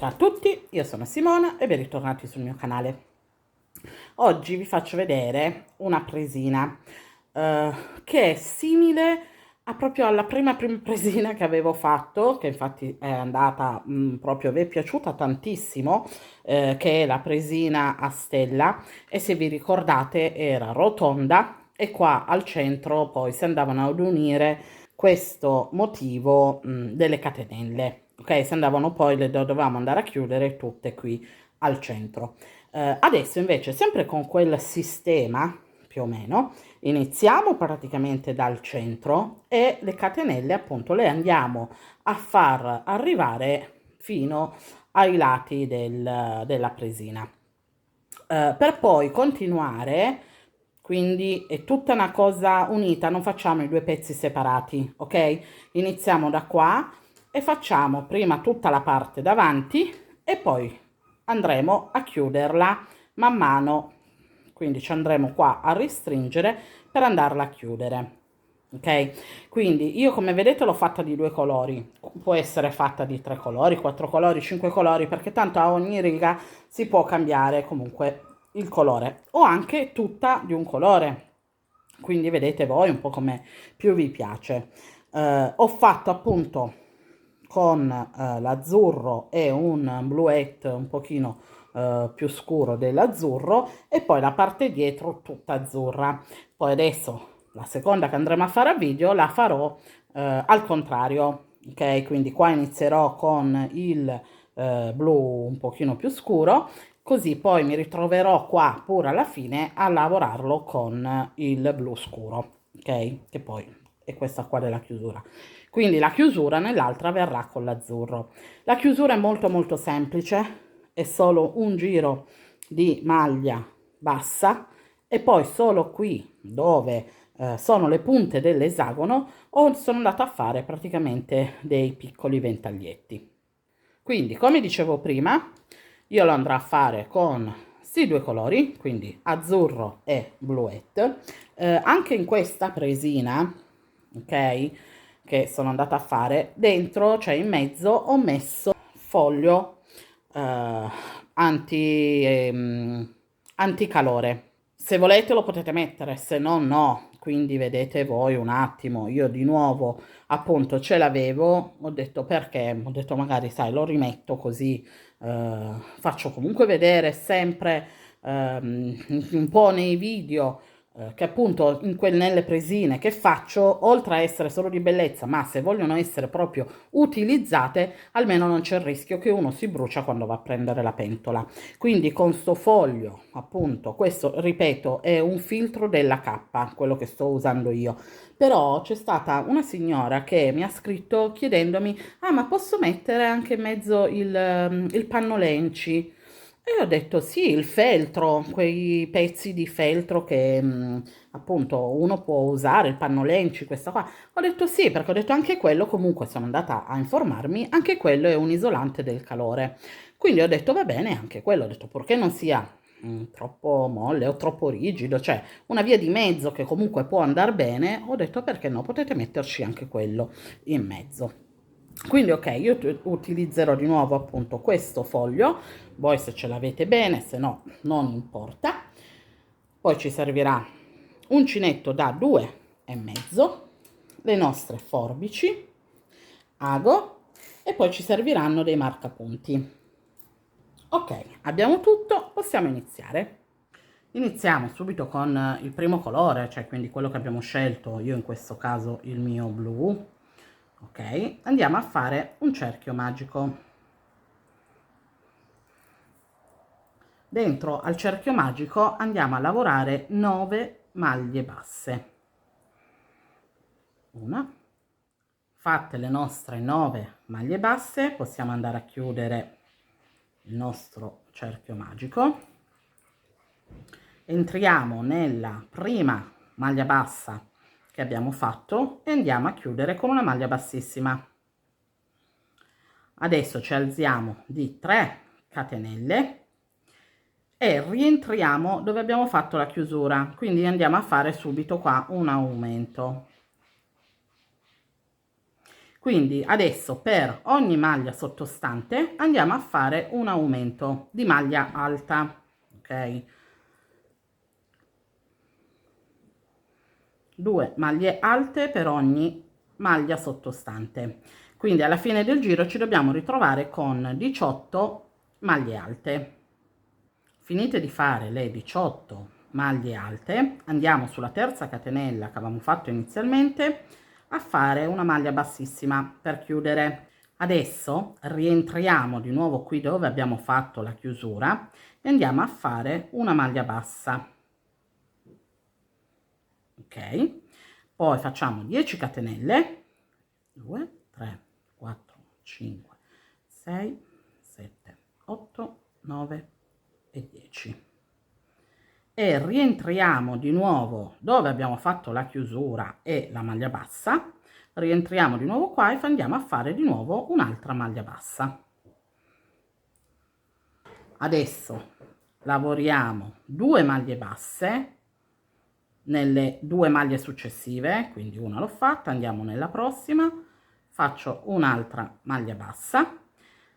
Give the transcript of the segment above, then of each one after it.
Ciao a tutti, io sono Simona e ben ritornati sul mio canale. Oggi vi faccio vedere una presina che è simile proprio alla prima presina che avevo fatto, che infatti è andata proprio, vi è piaciuta tantissimo, che è la presina a stella, e se vi ricordate era rotonda e qua al centro poi si andavano ad unire questo motivo delle catenelle. Ok, se andavano poi le dovevamo andare a chiudere tutte qui al centro. Adesso invece, sempre con quel sistema, più o meno, iniziamo praticamente dal centro e le catenelle appunto le andiamo a far arrivare fino ai lati della presina. Per poi continuare, quindi è tutta una cosa unita, non facciamo i due pezzi separati, ok? Iniziamo da qua e facciamo prima tutta la parte davanti e poi andremo a chiuderla man mano, quindi ci andremo qua a ristringere per andarla a chiudere. Ok, quindi io come vedete l'ho fatta di due colori, può essere fatta di 3 colori, 4 colori, 5 colori, perché tanto a ogni riga si può cambiare comunque il colore, o anche tutta di un colore, quindi vedete voi un po' come più vi piace. Ho fatto appunto con l'azzurro e un bluette un pochino più scuro dell'azzurro, e poi la parte dietro tutta azzurra. Poi adesso la seconda che andremo a fare a video la farò al contrario, ok? Quindi qua inizierò con il blu un pochino più scuro, così poi mi ritroverò qua pure alla fine a lavorarlo con il blu scuro, ok? Che poi è questa qua della chiusura. Quindi la chiusura nell'altra verrà con l'azzurro. La chiusura è molto molto semplice, è solo un giro di maglia bassa e poi solo qui dove sono le punte dell'esagono sono andata a fare praticamente dei piccoli ventaglietti. Quindi come dicevo prima, io lo andrò a fare con questi due colori, quindi azzurro e bluette. Anche in questa presina, ok, che sono andata a fare, dentro, cioè in mezzo, ho messo foglio anticalore. Se volete lo potete mettere, se no no, quindi vedete voi un attimo. Io di nuovo appunto ce l'avevo, ho detto perché, ho detto magari sai lo rimetto così, faccio comunque vedere sempre un po' nei video che appunto nelle presine che faccio, oltre a essere solo di bellezza, ma se vogliono essere proprio utilizzate, almeno non c'è il rischio che uno si brucia quando va a prendere la pentola. Quindi con sto foglio, appunto, questo ripeto è un filtro della K, quello che sto usando io. Però c'è stata una signora che mi ha scritto chiedendomi: ah, ma posso mettere anche in mezzo il panno lenci? E ho detto sì, il feltro, quei pezzi di feltro che appunto uno può usare, il panno lenci, questa qua. Ho detto sì, perché ho detto anche quello, comunque sono andata a informarmi, anche quello è un isolante del calore. Quindi ho detto va bene, anche quello, ho detto purché non sia troppo molle o troppo rigido, cioè una via di mezzo che comunque può andare bene, ho detto perché no, potete metterci anche quello in mezzo. Quindi ok, io utilizzerò di nuovo appunto questo foglio, voi se ce l'avete bene, se no non importa. Poi ci servirà uncinetto da 2,5, le nostre forbici, ago, e poi ci serviranno dei marcapunti. Ok, abbiamo tutto, possiamo iniziare. Iniziamo subito con il primo colore, cioè quindi quello che abbiamo scelto, io in questo caso il mio blu. Ok, andiamo a fare un cerchio magico. Dentro al cerchio magico andiamo a lavorare 9 maglie basse. Una. Fatte le nostre 9 maglie basse, possiamo andare a chiudere il nostro cerchio magico. Entriamo nella prima maglia bassa che abbiamo fatto e andiamo a chiudere con una maglia bassissima. Adesso ci alziamo di 3 catenelle e rientriamo dove abbiamo fatto la chiusura, quindi andiamo a fare subito qua un aumento. Quindi adesso per ogni maglia sottostante andiamo a fare un aumento di maglia alta, ok? 2 maglie alte per ogni maglia sottostante. Quindi alla fine del giro ci dobbiamo ritrovare con 18 maglie alte. Finite di fare le 18 maglie alte, andiamo sulla terza catenella che avevamo fatto inizialmente a fare una maglia bassissima per chiudere. Adesso rientriamo di nuovo qui dove abbiamo fatto la chiusura e andiamo a fare una maglia bassa, ok? Poi facciamo 10 catenelle, 2 3 4 5 6 7 8 9 e 10, e rientriamo di nuovo dove abbiamo fatto la chiusura e la maglia bassa, rientriamo di nuovo qua e andiamo a fare di nuovo un'altra maglia bassa. Adesso lavoriamo 2 maglie basse nelle 2 maglie successive, quindi una l'ho fatta, andiamo nella prossima, faccio un'altra maglia bassa,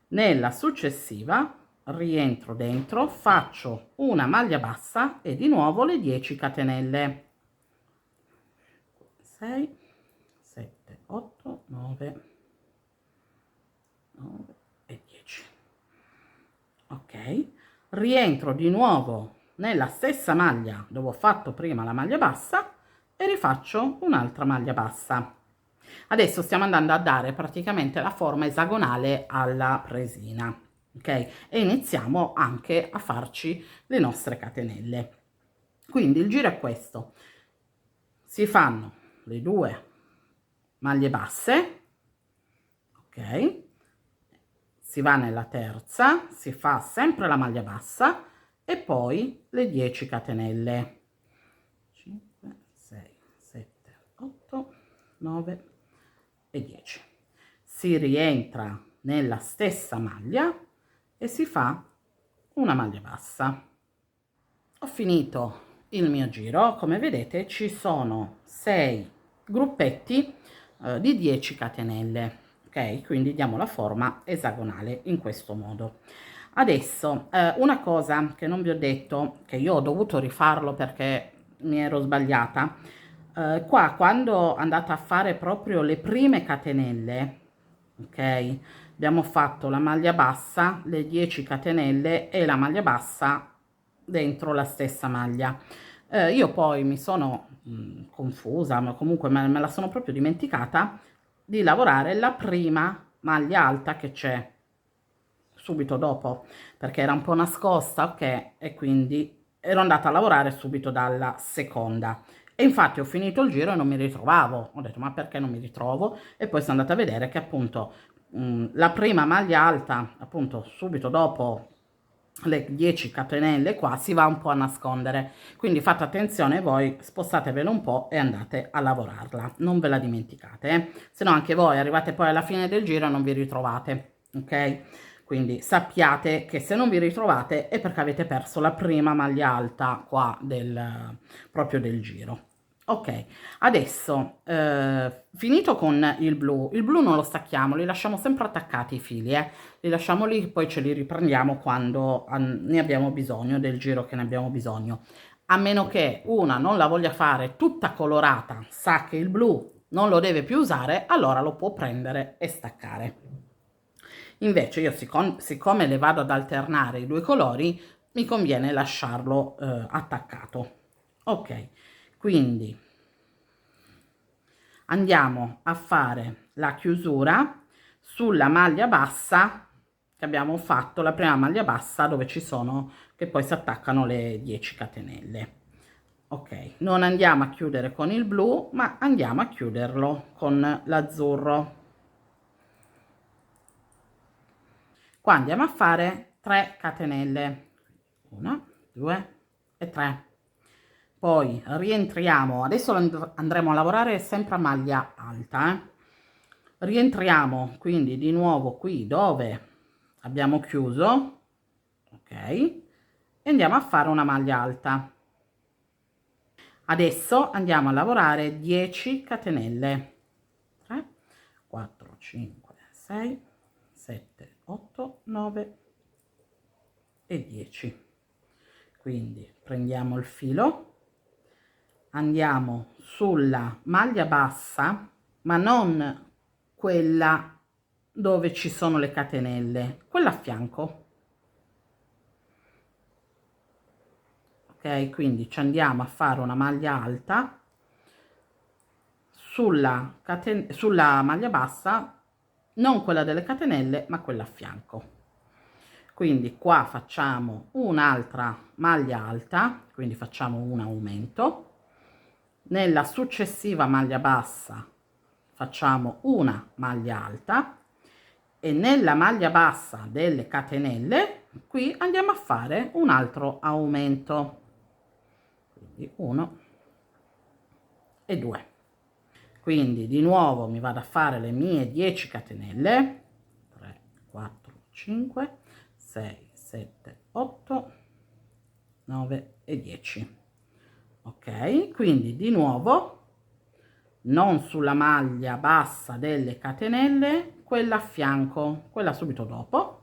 nella successiva rientro dentro, faccio una maglia bassa e di nuovo le 10 catenelle, 6 7 8 9 e 10, ok? Rientro di nuovo nella stessa maglia dove ho fatto prima la maglia bassa e rifaccio un'altra maglia bassa. Adesso stiamo andando a dare praticamente la forma esagonale alla presina, ok? E iniziamo anche a farci le nostre catenelle. Quindi il giro è questo: si fanno le 2 maglie basse, ok? Si va nella terza, si fa sempre la maglia bassa e poi le 10 catenelle, 5 6 7 8 9 e 10. Si rientra nella stessa maglia e si fa una maglia bassa. Ho finito il mio giro, come vedete ci sono 6 gruppetti di 10 catenelle, ok? Quindi diamo la forma esagonale in questo modo. Adesso una cosa che non vi ho detto, che io ho dovuto rifarlo perché mi ero sbagliata, qua quando andate a fare proprio le prime catenelle, ok, abbiamo fatto la maglia bassa, le 10 catenelle e la maglia bassa dentro la stessa maglia. Io poi mi sono confusa, ma comunque me la sono proprio dimenticata di lavorare la prima maglia alta che c'è subito dopo, perché era un po' nascosta, ok, e quindi ero andata a lavorare subito dalla seconda. E infatti ho finito il giro e non mi ritrovavo. Ho detto, ma perché non mi ritrovo? E poi sono andata a vedere che appunto la prima maglia alta, appunto subito dopo le 10 catenelle qua, si va un po' a nascondere. Quindi fate attenzione voi, spostatevelo un po' e andate a lavorarla. Non ve la dimenticate, se no anche voi arrivate poi alla fine del giro e non vi ritrovate, ok? Quindi sappiate che se non vi ritrovate è perché avete perso la prima maglia alta qua proprio del giro. Ok, adesso finito con il blu non lo stacchiamo, li lasciamo sempre attaccati i fili, li lasciamo lì, poi ce li riprendiamo quando ne abbiamo bisogno, del giro che ne abbiamo bisogno. A meno che una non la voglia fare tutta colorata, sa che il blu non lo deve più usare, allora lo può prendere e staccare. Invece io siccome le vado ad alternare i 2 colori, mi conviene lasciarlo attaccato. Ok, quindi andiamo a fare la chiusura sulla maglia bassa che abbiamo fatto, la prima maglia bassa dove ci sono, che poi si attaccano le 10 catenelle. Ok, non andiamo a chiudere con il blu, ma andiamo a chiuderlo con l'azzurro. Qua andiamo a fare 3 catenelle, 1 2 e 3. Poi rientriamo, adesso andremo a lavorare sempre a maglia alta, rientriamo quindi di nuovo qui dove abbiamo chiuso, ok, e andiamo a fare una maglia alta. Adesso andiamo a lavorare 10 catenelle, 3 4 5, 6, 7, 8, 9 e 10. Quindi prendiamo il filo, andiamo sulla maglia bassa, ma non quella dove ci sono le catenelle, quella a fianco. Ok, quindi ci andiamo a fare una maglia alta sulla maglia bassa, non quella delle catenelle, ma quella a fianco. Quindi qua facciamo un'altra maglia alta, quindi facciamo un aumento. Nella successiva maglia bassa facciamo una maglia alta e nella maglia bassa delle catenelle qui andiamo a fare un altro aumento, quindi 1 e 2. Quindi di nuovo mi vado a fare le mie 10 catenelle, 3, 4, 5, 6, 7, 8, 9 e 10. Ok, quindi di nuovo non sulla maglia bassa delle catenelle, quella a fianco, quella subito dopo.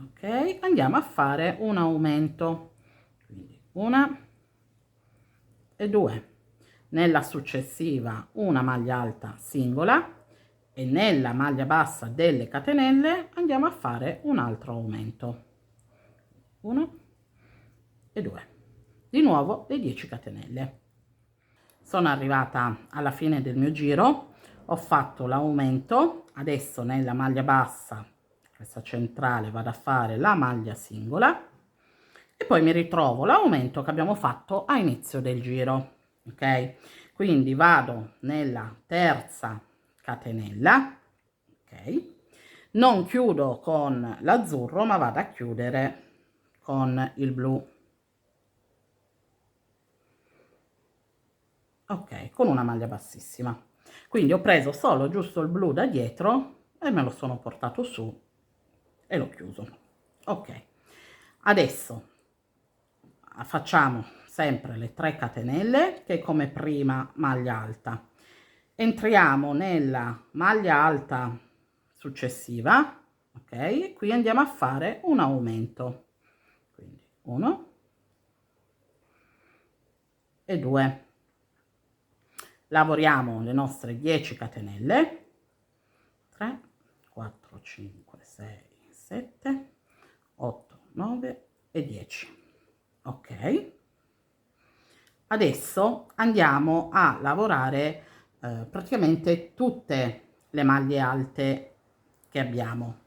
Ok, andiamo a fare un aumento, quindi 1 e 2. Nella successiva una maglia alta singola e nella maglia bassa delle catenelle andiamo a fare un altro aumento, 1 e 2, di nuovo le 10 catenelle. Sono arrivata alla fine del mio giro, ho fatto l'aumento, adesso nella maglia bassa, questa centrale, vado a fare la maglia singola e poi mi ritrovo l'aumento che abbiamo fatto a inizio del giro. Ok, quindi vado nella terza catenella, ok, non chiudo con l'azzurro ma vado a chiudere con il blu, ok, con una maglia bassissima. Quindi ho preso solo giusto il blu da dietro e me lo sono portato su e l'ho chiuso. Ok, adesso facciamo sempre le 3 catenelle che come prima maglia alta, entriamo nella maglia alta successiva, ok, qui andiamo a fare un aumento, quindi 1 e 2, lavoriamo le nostre 10 catenelle, 3, 4, 5, 6, 7, 8, 9 e 10. Ok, adesso andiamo a lavorare praticamente tutte le maglie alte che abbiamo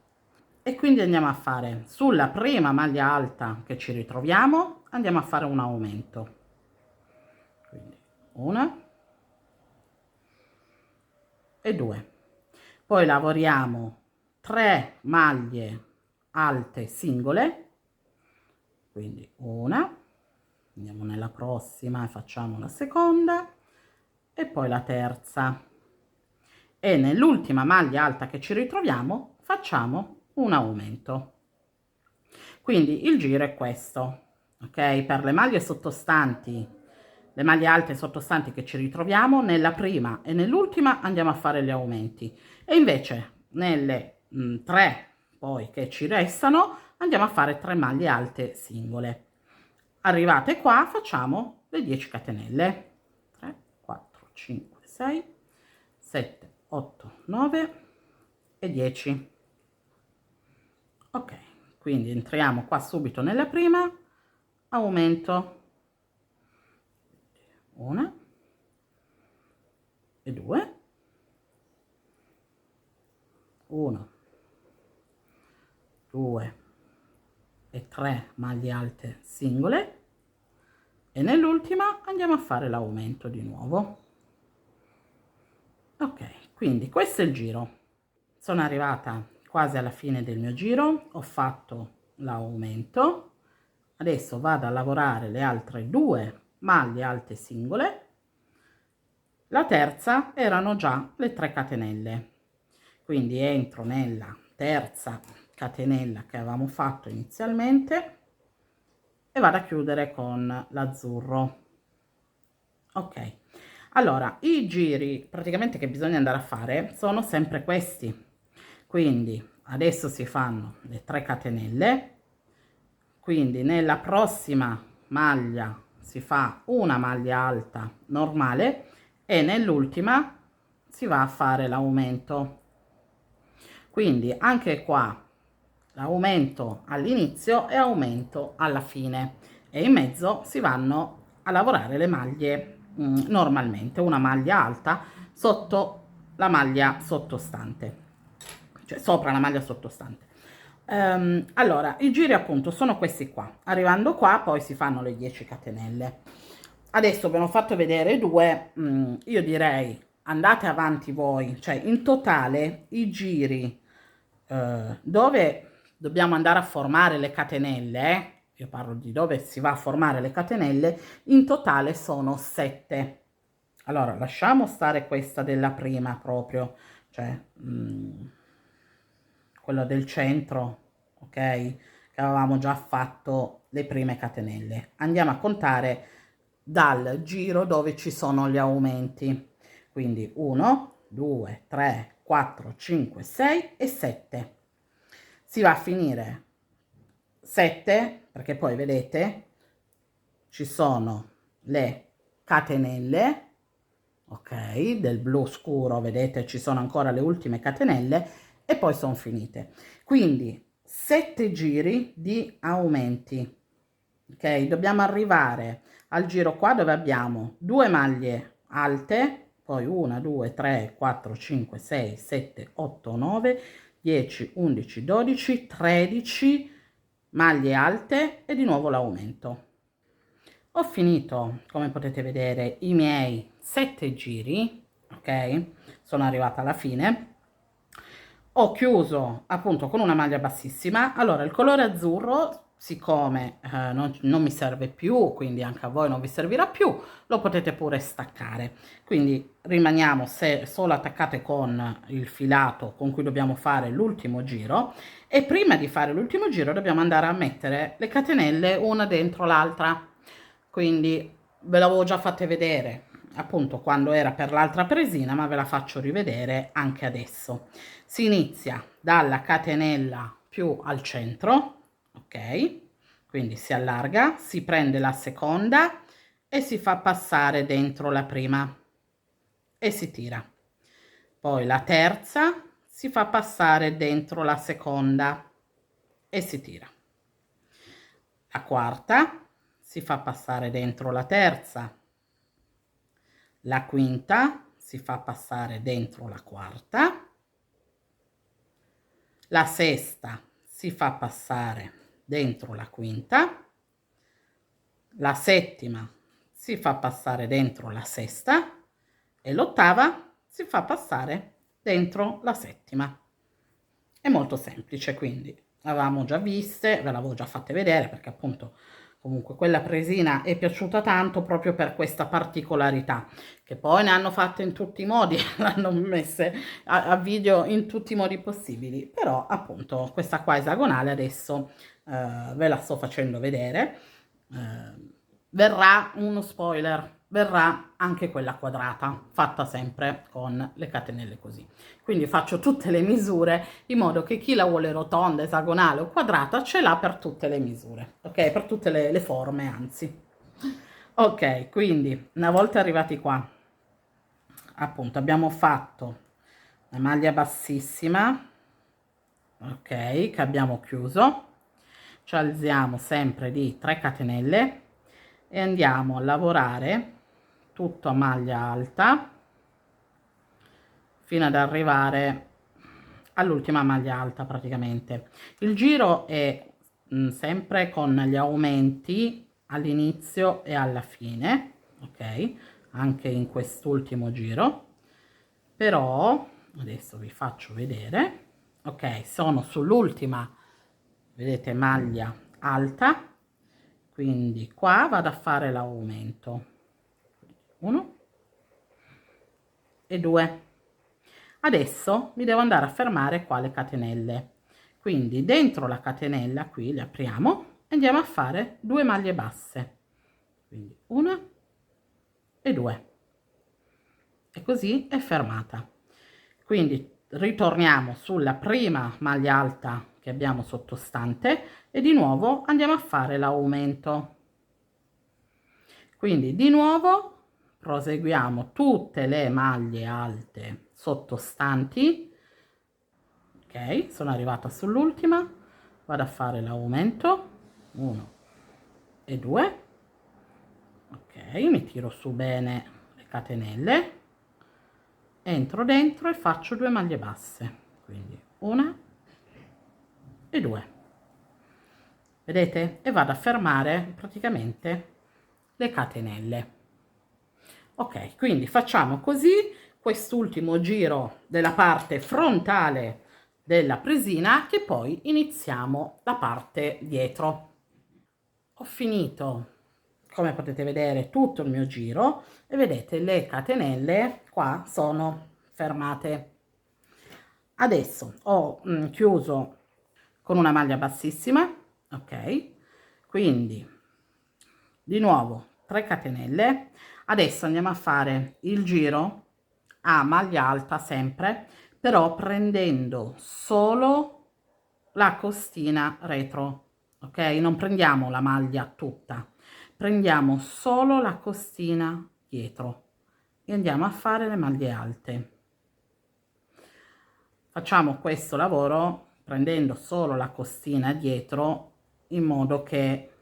e quindi andiamo a fare sulla prima maglia alta che ci ritroviamo, andiamo a fare un aumento, quindi 1 e 2, poi lavoriamo 3 maglie alte singole, quindi una, andiamo nella prossima e facciamo la seconda e poi la terza e nell'ultima maglia alta che ci ritroviamo facciamo un aumento. Quindi il giro è questo, ok? Per le maglie sottostanti, le maglie alte sottostanti che ci ritroviamo, nella prima e nell'ultima andiamo a fare gli aumenti e invece nelle 3 poi che ci restano andiamo a fare 3 maglie alte singole. Arrivate qua facciamo le 10 catenelle, 3, 4, 5, 6, 7, 8, 9 e 10. Ok, quindi entriamo qua subito nella prima, aumento 1 e 2, 1, 2 e 3 maglie alte singole e nell'ultima andiamo a fare l'aumento di nuovo. Ok, quindi questo è il giro. Sono arrivata quasi alla fine del mio giro, ho fatto l'aumento, adesso vado a lavorare le altre 2 maglie alte singole, la terza erano già le 3 catenelle, quindi entro nella terza catenella che avevamo fatto inizialmente e vado a chiudere con l'azzurro. Ok, Allora, i giri praticamente che bisogna andare a fare sono sempre questi. Quindi adesso si fanno le 3 catenelle, quindi nella prossima maglia si fa una maglia alta normale e nell'ultima si va a fare l'aumento. Quindi anche qua l'aumento all'inizio e aumento alla fine, e in mezzo si vanno a lavorare le maglie normalmente, una maglia alta sotto la maglia sottostante, cioè sopra la maglia sottostante. Allora, i giri appunto sono questi qua. Arrivando qua poi si fanno le 10 catenelle. Adesso abbiamo fatto vedere due, io direi andate avanti voi, cioè in totale i giri dove dobbiamo andare a formare le catenelle, io parlo di dove si va a formare le catenelle, in totale sono 7. Allora lasciamo stare questa della prima proprio, cioè quello del centro, ok, che avevamo già fatto le prime catenelle. Andiamo a contare dal giro dove ci sono gli aumenti, quindi 1 2 3 4 5 6 e 7. Si va a finire 7 perché poi vedete ci sono le catenelle, ok, del blu scuro, vedete ci sono ancora le ultime catenelle e poi sono finite. Quindi 7 giri di aumenti, ok, dobbiamo arrivare al giro qua dove abbiamo 2 maglie alte, poi 1 2 3 4 5 6 7 8 9 10 11 12 13 maglie alte e di nuovo l'aumento. Ho finito, come potete vedere, i miei 7 giri, ok? Sono arrivata alla fine. Ho chiuso appunto con una maglia bassissima. Allora, il colore azzurro, siccome non mi serve più, quindi anche a voi non vi servirà più, lo potete pure staccare. Quindi rimaniamo solo attaccate con il filato con cui dobbiamo fare l'ultimo giro, e prima di fare l'ultimo giro dobbiamo andare a mettere le catenelle una dentro l'altra. Quindi ve l'avevo già fatte vedere appunto quando era per l'altra presina, ma ve la faccio rivedere anche adesso. Si inizia dalla catenella più al centro, ok? Quindi si allarga, si prende la seconda e si fa passare dentro la prima e si tira. Poi la terza si fa passare dentro la seconda e si tira. La quarta si fa passare dentro la terza, la quinta si fa passare dentro la quarta, la sesta si fa passare dentro la quinta, la settima si fa passare dentro la sesta e l'ottava si fa passare dentro la settima. È molto semplice, quindi l'avevamo già viste, ve l'avevo già fatte vedere perché appunto comunque quella presina è piaciuta tanto proprio per questa particolarità, che poi ne hanno fatte in tutti i modi, l'hanno messe a video in tutti i modi possibili, però appunto questa qua esagonale adesso ve la sto facendo vedere. Verrà uno spoiler, verrà anche quella quadrata, fatta sempre con le catenelle così. Quindi faccio tutte le misure in modo che chi la vuole rotonda, esagonale o quadrata ce l'ha per tutte le misure, ok? Per tutte le forme, anzi. Ok, quindi una volta arrivati qua, appunto abbiamo fatto la maglia bassissima, ok, che abbiamo chiuso, ci alziamo sempre di 3 catenelle e andiamo a lavorare tutto a maglia alta fino ad arrivare all'ultima maglia alta praticamente. Il giro è sempre con gli aumenti all'inizio e alla fine, ok, anche in quest'ultimo giro, però adesso vi faccio vedere, ok, sono sull'ultima, vedete, maglia alta, quindi qua vado a fare l'aumento, 1 e 2. Adesso mi devo andare a fermare qua le catenelle, quindi dentro la catenella qui le apriamo e andiamo a fare 2 maglie basse, quindi 1 e 2. così e fermata. Quindi ritorniamo sulla prima maglia alta che abbiamo sottostante e di nuovo andiamo a fare l'aumento. Quindi di nuovo proseguiamo tutte le maglie alte sottostanti. Ok, sono arrivata sull'ultima, vado a fare l'aumento, 1 e 2, ok, mi tiro su bene le catenelle, entro dentro e faccio 2 maglie basse, quindi 1 e 2, vedete? E vado a fermare praticamente le catenelle. Ok, quindi facciamo così quest'ultimo giro della parte frontale della presina, che poi iniziamo la parte dietro. Ho finito, come potete vedere, tutto il mio giro e vedete le catenelle qua sono fermate. Adesso ho chiuso con una maglia bassissima, ok, quindi di nuovo 3 catenelle. Adesso andiamo a fare il giro a maglia alta sempre, però prendendo solo la costina retro, ok, non prendiamo la maglia tutta, prendiamo solo la costina dietro e andiamo a fare le maglie alte. Facciamo questo lavoro prendendo solo la costina dietro, in modo che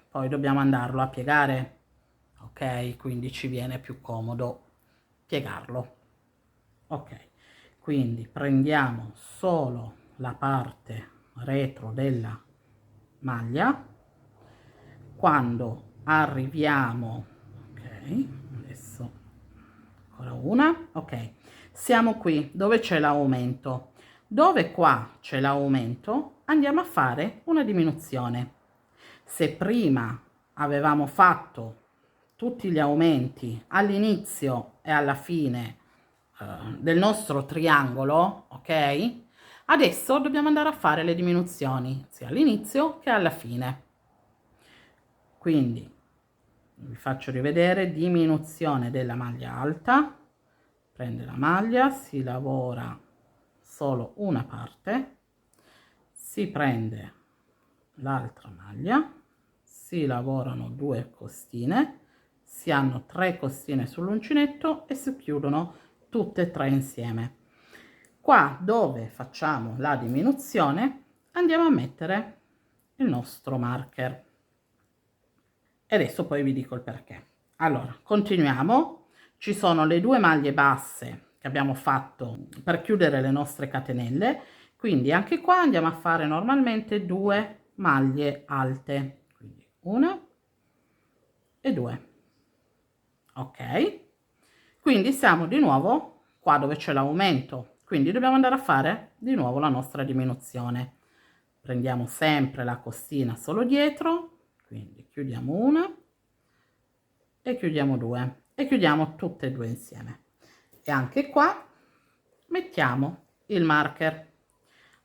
poi dobbiamo andarlo a piegare, ok, quindi ci viene più comodo piegarlo. Ok, quindi prendiamo solo la parte retro della maglia. Quando arriviamo, ok, adesso ancora una, ok, siamo qui dove c'è l'aumento. Dove qua c'è l'aumento andiamo a fare una diminuzione. Se prima avevamo fatto tutti gli aumenti all'inizio e alla fine del nostro triangolo, ok, adesso dobbiamo andare a fare le diminuzioni sia all'inizio che alla fine. Quindi vi faccio rivedere: diminuzione della maglia alta, prende la maglia, si lavora solo una parte, si prende l'altra maglia, si lavorano 2 costine, si hanno 3 costine sull'uncinetto e si chiudono tutte e 3 insieme. Qua dove facciamo la diminuzione andiamo a mettere il nostro marker e adesso poi vi dico il perché. Allora continuiamo, ci sono le 2 maglie basse che abbiamo fatto per chiudere le nostre catenelle, quindi anche qua andiamo a fare normalmente 2 maglie alte, quindi 1 e 2, ok, quindi siamo di nuovo qua dove c'è l'aumento, quindi dobbiamo andare a fare di nuovo la nostra diminuzione. Prendiamo sempre la costina solo dietro, quindi chiudiamo una e chiudiamo 2 e chiudiamo tutte e 2 insieme, e anche qua mettiamo il marker.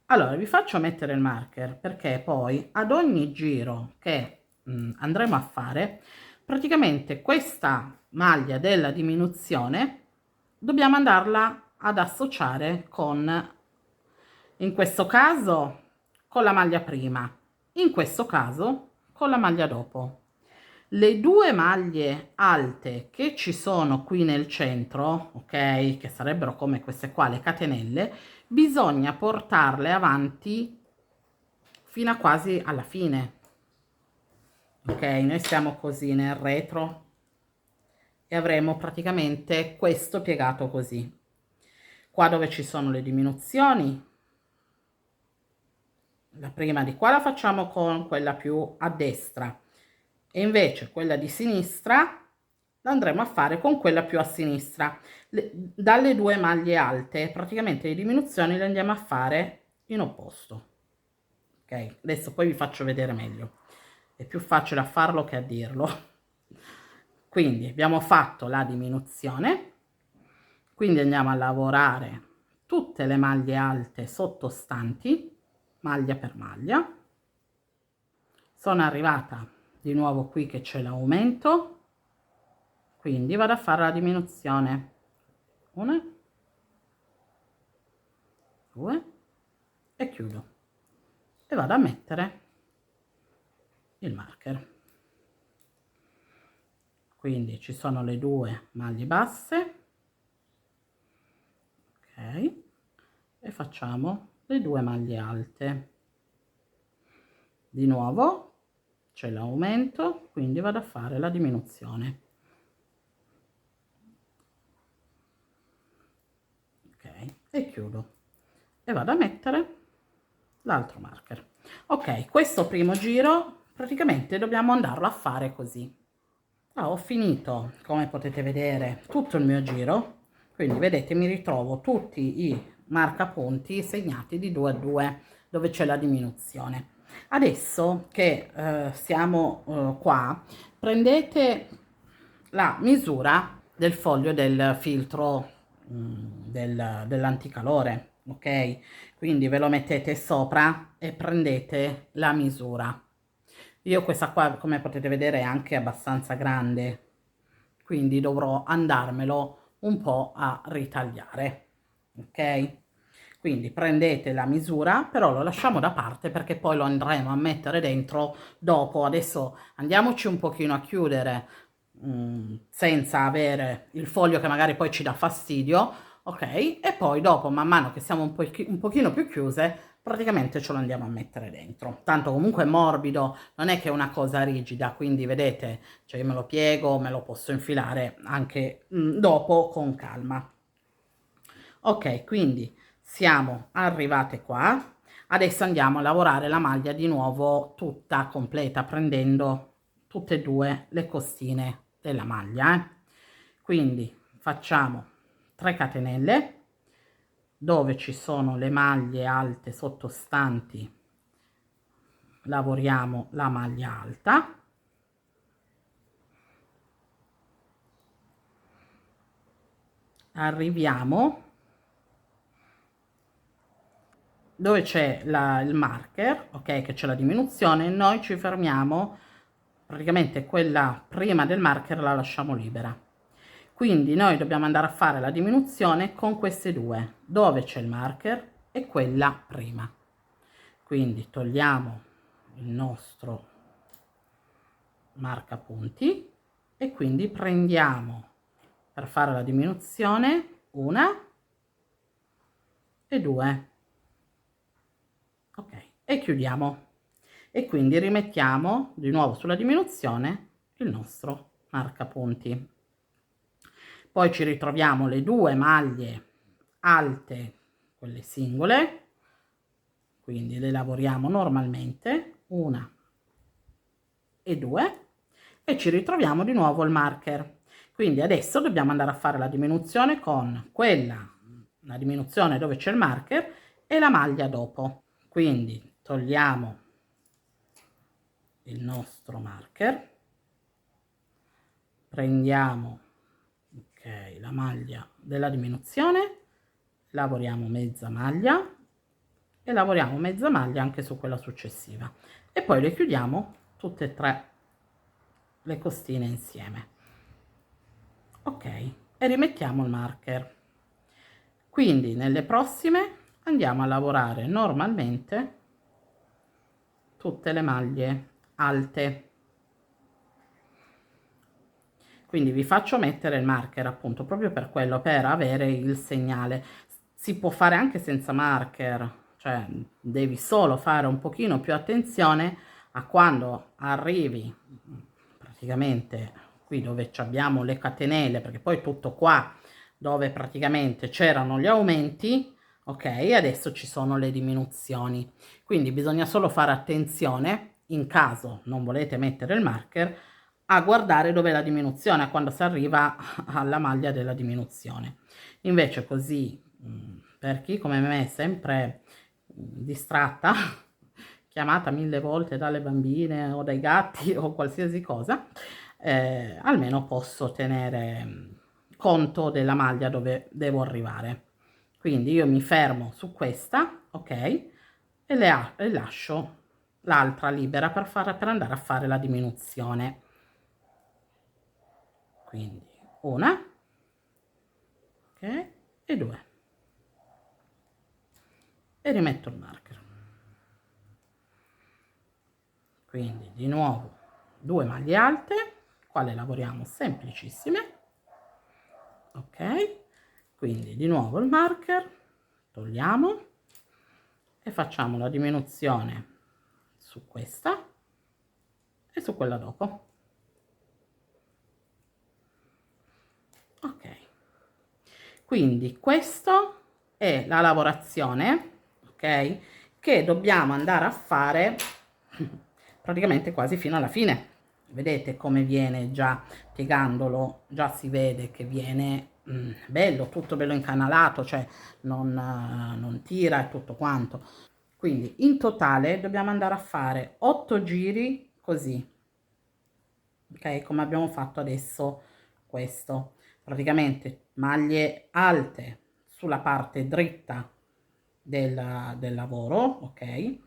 Allora vi faccio mettere il marker perché poi ad ogni giro che andremo a fare, praticamente questa maglia della diminuzione dobbiamo andarla ad associare con, in questo caso con la maglia prima, in questo caso con la maglia dopo. Le 2 maglie alte che ci sono qui nel centro, ok, che sarebbero come queste qua, le catenelle, bisogna portarle avanti fino a quasi alla fine. Ok, noi stiamo così nel retro e avremo praticamente questo piegato così. Qua dove ci sono le diminuzioni, la prima di qua la facciamo con quella più a destra e invece quella di sinistra la andremo a fare con quella più a sinistra. Dalle 2 maglie alte praticamente le diminuzioni le andiamo a fare in opposto. Ok, adesso poi vi faccio vedere meglio, è più facile a farlo che a dirlo. Quindi abbiamo fatto la diminuzione, quindi andiamo a lavorare tutte le maglie alte sottostanti, maglia per maglia. Sono arrivata di nuovo qui che c'è l'aumento, quindi vado a fare la diminuzione, una, due e chiudo e vado a mettere il marker. Quindi ci sono le 2 maglie basse, ok, e facciamo le 2 maglie alte. Di nuovo c'è l'aumento, quindi vado a fare la diminuzione. Ok, e chiudo e vado a mettere l'altro marker. Ok, questo primo giro praticamente dobbiamo andarlo a fare così. Ho finito, come potete vedere, tutto il mio giro, quindi vedete mi ritrovo tutti i marcapunti segnati di 2 a 2 dove c'è la diminuzione. Adesso che siamo qua, prendete la misura del foglio del filtro dell'anticalore, ok? Quindi ve lo mettete sopra e prendete la misura. Io questa qua, come potete vedere, è anche abbastanza grande, quindi dovrò andarmelo un po' a ritagliare, ok? Quindi prendete la misura, però lo lasciamo da parte perché poi lo andremo a mettere dentro dopo. Adesso andiamoci un pochino a chiudere senza avere il foglio che magari poi ci dà fastidio, ok? E poi dopo, man mano che siamo un pochino più chiuse, praticamente ce lo andiamo a mettere dentro. Tanto comunque è morbido, non è che è una cosa rigida, quindi vedete, cioè io me lo piego, me lo posso infilare anche dopo con calma. Ok, quindi siamo arrivate qua. Adesso andiamo a lavorare la maglia di nuovo tutta completa, prendendo tutte e due le costine della maglia. Quindi facciamo 3 catenelle dove ci sono le maglie alte sottostanti, lavoriamo la maglia alta, arriviamo dove c'è il marker, ok, che c'è la diminuzione, noi ci fermiamo, praticamente quella prima del marker la lasciamo libera. Quindi noi dobbiamo andare a fare la diminuzione con queste due, dove c'è il marker e quella prima. Quindi togliamo il nostro marcapunti e quindi prendiamo per fare la diminuzione una e due, ok, e chiudiamo. E quindi rimettiamo di nuovo sulla diminuzione il nostro marcapunti. Poi ci ritroviamo le 2 maglie alte, quelle singole, quindi le lavoriamo normalmente, una e 2, e ci ritroviamo di nuovo il marker. Quindi adesso dobbiamo andare a fare la diminuzione con quella, la diminuzione dove c'è il marker e la maglia dopo. Quindi togliamo il nostro marker, prendiamo ok la maglia della diminuzione, lavoriamo mezza maglia e lavoriamo mezza maglia anche su quella successiva e poi le chiudiamo tutte e 3 le costine insieme, ok, e rimettiamo il marker. Quindi nelle prossime andiamo a lavorare normalmente tutte le maglie alte. Quindi vi faccio mettere il marker appunto proprio per quello, per avere il segnale. Si può fare anche senza marker, cioè devi solo fare un pochino più attenzione a quando arrivi praticamente qui dove abbiamo le catenelle, perché poi tutto qua dove praticamente c'erano gli aumenti, ok, adesso ci sono le diminuzioni. Quindi bisogna solo fare attenzione, in caso non volete mettere il marker, a guardare dove è la diminuzione, a quando si arriva alla maglia della diminuzione. Invece così, per chi come me è sempre distratta, chiamata 1000 volte dalle bambine o dai gatti o qualsiasi cosa, almeno posso tenere conto della maglia dove devo arrivare. Quindi io mi fermo su questa, ok, e lascio l'altra libera per andare a fare la diminuzione. Quindi una, ok, e 2, e rimetto il marker. Quindi di nuovo 2 maglie alte, quale lavoriamo semplicissime, ok, quindi di nuovo il marker, togliamo e facciamo la diminuzione su questa e su quella dopo. Ok, quindi questo è la lavorazione, ok, che dobbiamo andare a fare praticamente quasi fino alla fine. Vedete come viene già piegandolo, già si vede che viene bello, tutto bello incanalato, cioè non tira e tutto quanto. Quindi in totale dobbiamo andare a fare 8 giri così, ok, come abbiamo fatto adesso questo. Praticamente maglie alte sulla parte dritta del lavoro, ok.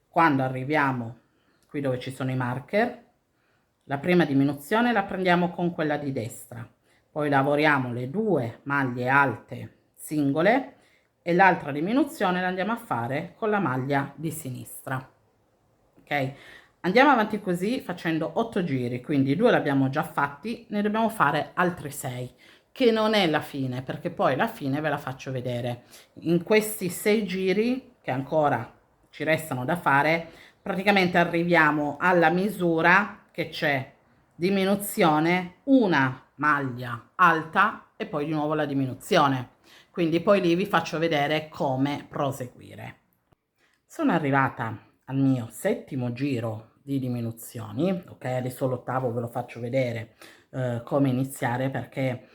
Quando arriviamo qui dove ci sono i marker, la prima diminuzione la prendiamo con quella di destra, poi lavoriamo le 2 maglie alte singole e l'altra diminuzione la andiamo a fare con la maglia di sinistra, ok. Andiamo avanti così facendo 8 giri, quindi 2 l'abbiamo già fatti, ne dobbiamo fare altri 6, che non è la fine, perché poi la fine ve la faccio vedere. In questi 6 giri che ancora ci restano da fare, praticamente arriviamo alla misura che c'è diminuzione, una maglia alta e poi di nuovo la diminuzione. Quindi poi lì vi faccio vedere come proseguire. Sono arrivata al mio 7° giro di diminuzioni, ok, adesso l'8° ve lo faccio vedere come iniziare, perché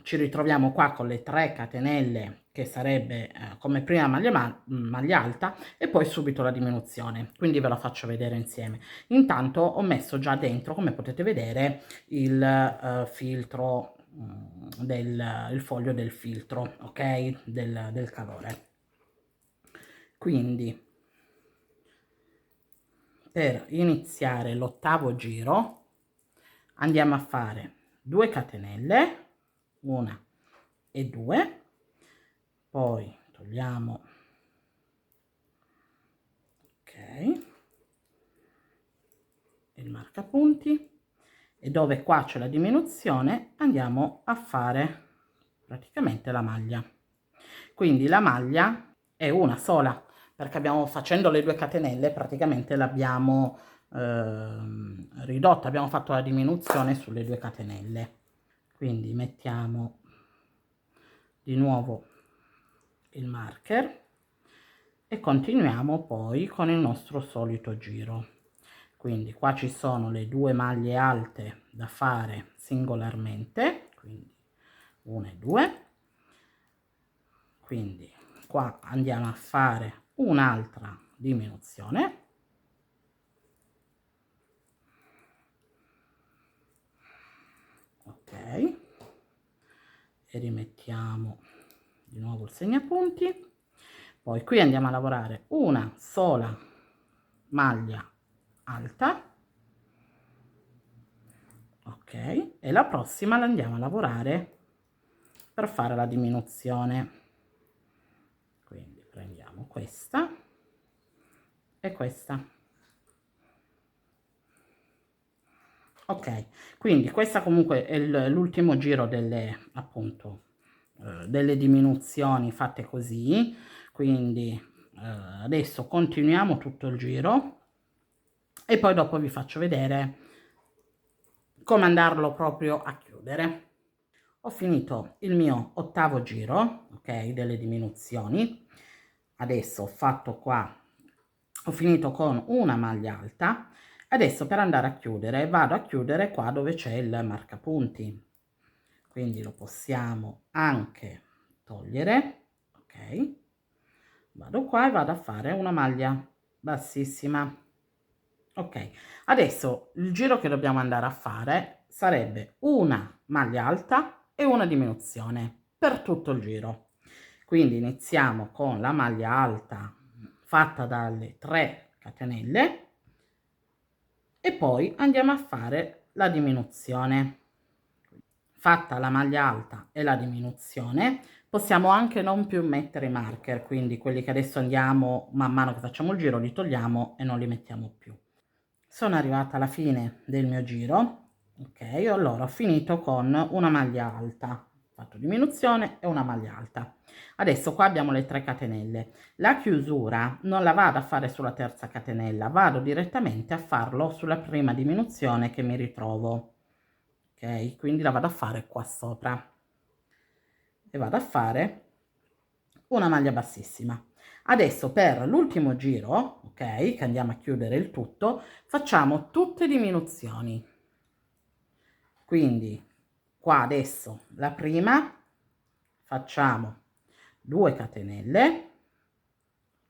ci ritroviamo qua con le 3 catenelle che sarebbe come prima maglia alta e poi subito la diminuzione, quindi ve la faccio vedere insieme. Intanto ho messo già dentro, come potete vedere, il filtro il foglio del filtro, ok, del calore. Quindi per iniziare l'8° giro andiamo a fare 2 catenelle, 1 e 2, poi togliamo, ok, il marcapunti, e dove qua c'è la diminuzione andiamo a fare praticamente la maglia. Quindi la maglia è una sola, perché abbiamo, facendo le 2 catenelle, praticamente l'abbiamo ridotta, abbiamo fatto la diminuzione sulle 2 catenelle. Quindi mettiamo di nuovo il marker e continuiamo poi con il nostro solito giro. Quindi qua ci sono le 2 maglie alte da fare singolarmente, quindi 1 e 2, quindi qua andiamo a fare un'altra diminuzione, ok, e rimettiamo di nuovo il segnapunti. Poi qui andiamo a lavorare una sola maglia alta, ok, e la prossima la andiamo a lavorare per fare la diminuzione. Quindi prendiamo questa e questa, ok. Quindi questa comunque è l'ultimo giro delle, appunto, delle diminuzioni fatte così. Quindi adesso continuiamo tutto il giro e poi dopo vi faccio vedere come andarlo proprio a chiudere. Ho finito il mio 8° giro, ok, delle diminuzioni. Adesso ho fatto qua, ho finito con una maglia alta. Adesso per andare a chiudere vado a chiudere qua dove c'è il marcapunti, quindi lo possiamo anche togliere, ok. Vado qua e vado a fare una maglia bassissima, ok. Adesso il giro che dobbiamo andare a fare sarebbe una maglia alta e una diminuzione per tutto il giro. Quindi iniziamo con la maglia alta fatta dalle 3 catenelle e poi andiamo a fare la diminuzione. Fatta la maglia alta e la diminuzione, possiamo anche non più mettere i marker, quindi quelli che adesso andiamo man mano che facciamo il giro li togliamo e non li mettiamo più. Sono arrivata alla fine del mio giro, ok, allora ho finito con una maglia alta, ho fatto diminuzione e una maglia alta. Adesso qua abbiamo le 3 catenelle. La chiusura non la vado a fare sulla terza catenella, vado direttamente a farlo sulla prima diminuzione che mi ritrovo, ok, quindi la vado a fare qua sopra e vado a fare una maglia bassissima. Adesso per l'ultimo giro, ok, che andiamo a chiudere il tutto, facciamo tutte diminuzioni. Quindi qua adesso la prima facciamo 2 catenelle,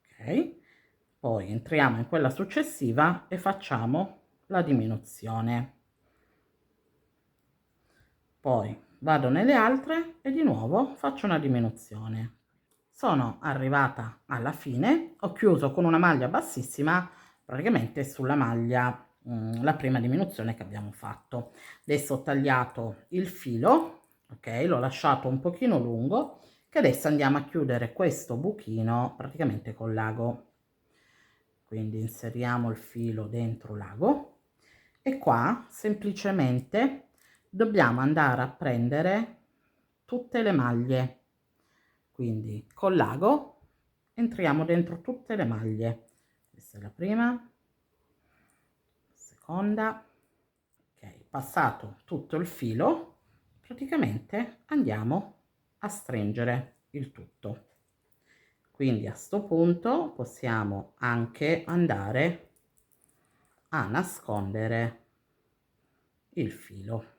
ok, poi entriamo in quella successiva e facciamo la diminuzione. Poi vado nelle altre e di nuovo faccio una diminuzione. Sono arrivata alla fine, ho chiuso con una maglia bassissima praticamente sulla maglia, la prima diminuzione che abbiamo fatto. Adesso ho tagliato il filo, ok, l'ho lasciato un pochino lungo, che adesso andiamo a chiudere questo buchino praticamente col lago. Quindi inseriamo il filo dentro l'ago e qua semplicemente dobbiamo andare a prendere tutte le maglie, quindi col l'ago entriamo dentro tutte le maglie. Questa è la prima, la seconda, ok, passato tutto il filo praticamente andiamo a stringere il tutto. Quindi a sto punto possiamo anche andare a nascondere il filo.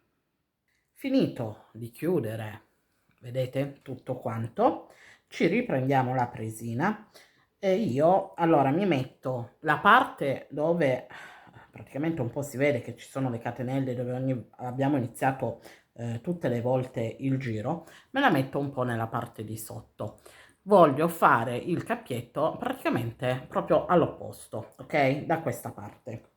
Finito di chiudere, vedete tutto quanto, ci riprendiamo la presina e io allora mi metto la parte dove praticamente un po' si vede che ci sono le catenelle dove abbiamo iniziato tutte le volte il giro, me la metto un po' nella parte di sotto. Voglio fare il cappietto praticamente proprio all'opposto, ok, da questa parte,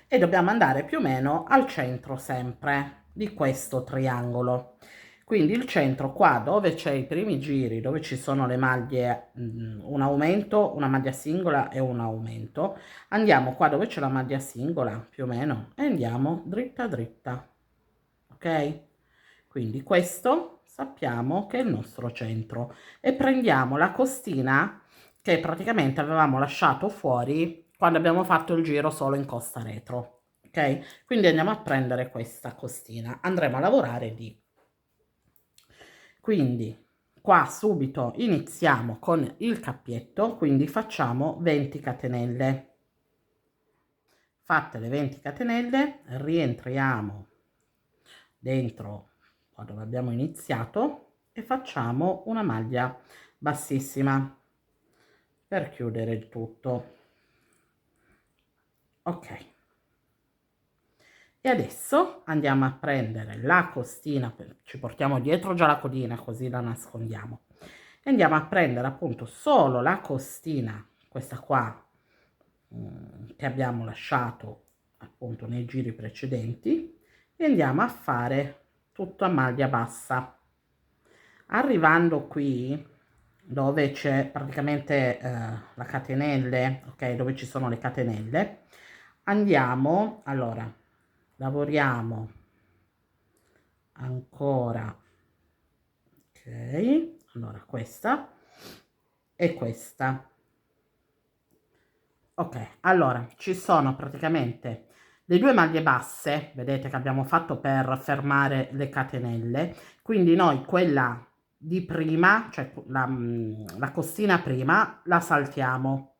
e dobbiamo andare più o meno al centro sempre di questo triangolo. Quindi il centro qua dove c'è i primi giri, dove ci sono le maglie, un aumento, una maglia singola e un aumento, andiamo qua dove c'è la maglia singola più o meno e andiamo dritta dritta, ok? Quindi questo sappiamo che è il nostro centro e prendiamo la costina che praticamente avevamo lasciato fuori quando abbiamo fatto il giro solo in costa retro, ok? Quindi andiamo a prendere questa costina, andremo a lavorare di. Quindi qua subito iniziamo con il cappietto, quindi facciamo 20 catenelle. Fatte le 20 catenelle rientriamo dentro qua dove abbiamo iniziato e facciamo una maglia bassissima per chiudere il tutto, ok. E adesso andiamo a prendere la costina, ci portiamo dietro già la codina così la nascondiamo, e andiamo a prendere appunto solo la costina, questa qua, che abbiamo lasciato appunto nei giri precedenti, e andiamo a fare tutto a maglia bassa. Arrivando qui dove c'è praticamente la catenelle, ok, dove ci sono le catenelle, andiamo, allora lavoriamo ancora, ok, allora questa e questa, ok, allora ci sono praticamente le due maglie basse, vedete che abbiamo fatto per fermare le catenelle, quindi noi quella di prima, cioè la costina prima, la saltiamo,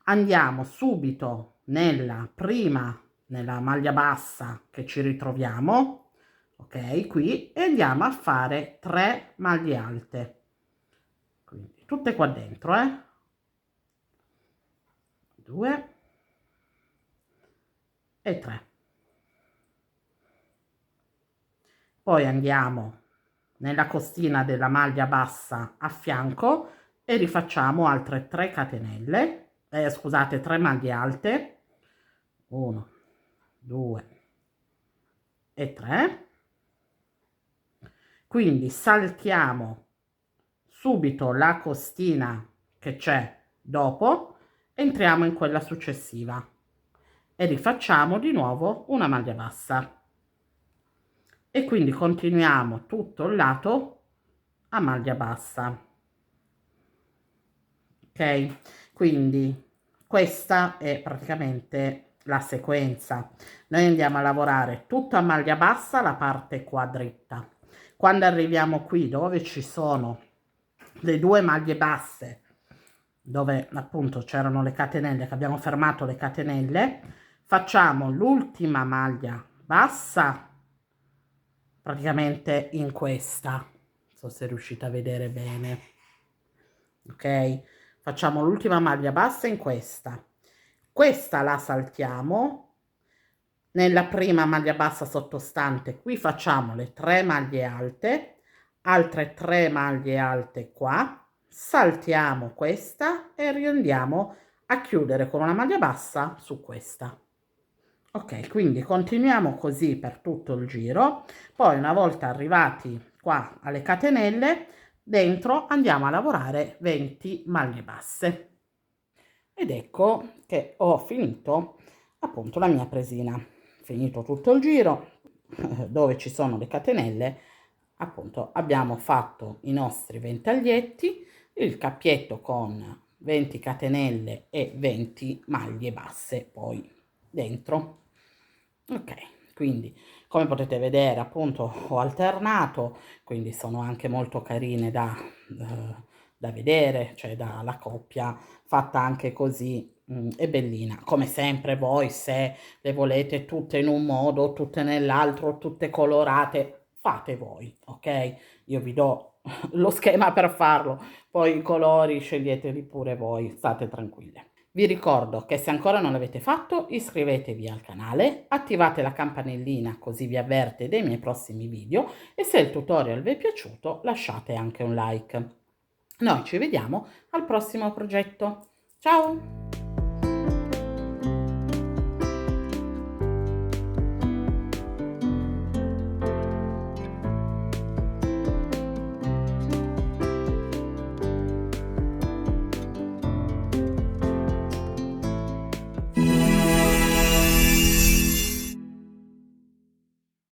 andiamo subito nella prima, nella maglia bassa che ci ritroviamo, ok, qui, e andiamo a fare 3 maglie alte, quindi tutte qua dentro, 2 e 3. Poi andiamo nella costina della maglia bassa a fianco e rifacciamo altre 3 catenelle, scusate, 3 maglie alte, 1, 2 e 3, quindi saltiamo subito la costina che c'è dopo, entriamo in quella successiva e rifacciamo di nuovo una maglia bassa e quindi continuiamo tutto il lato a maglia bassa. Ok, quindi questa è praticamente la sequenza. Noi andiamo a lavorare tutto a maglia bassa la parte qua dritta. Quando arriviamo qui dove ci sono le due maglie basse, dove appunto c'erano le catenelle, che abbiamo fermato le catenelle, facciamo l'ultima maglia bassa praticamente in questa. Non so se riuscite a vedere bene. Ok, facciamo l'ultima maglia bassa in questa. Questa la saltiamo. Nella prima maglia bassa sottostante qui facciamo le 3 maglie alte, altre 3 maglie alte qua, saltiamo questa e riandiamo a chiudere con una maglia bassa su questa. Ok, quindi continuiamo così per tutto il giro. Poi una volta arrivati qua alle catenelle, dentro andiamo a lavorare 20 maglie basse. Ed ecco che ho finito appunto la mia presina. Finito tutto il giro, dove ci sono le catenelle, appunto abbiamo fatto i nostri ventaglietti, il cappietto con 20 catenelle e 20 maglie basse poi dentro. Ok, quindi come potete vedere appunto ho alternato, quindi sono anche molto carine da vedere, cioè la coppia fatta anche così è bellina. Come sempre voi se le volete tutte in un modo, tutte nell'altro, tutte colorate, fate voi, ok? Io vi do lo schema per farlo, poi i colori sceglieteli pure voi, state tranquille. Vi ricordo che se ancora non l'avete fatto, iscrivetevi al canale, attivate la campanellina così vi avverte dei miei prossimi video e se il tutorial vi è piaciuto lasciate anche un like. Noi ci vediamo al prossimo progetto. Ciao!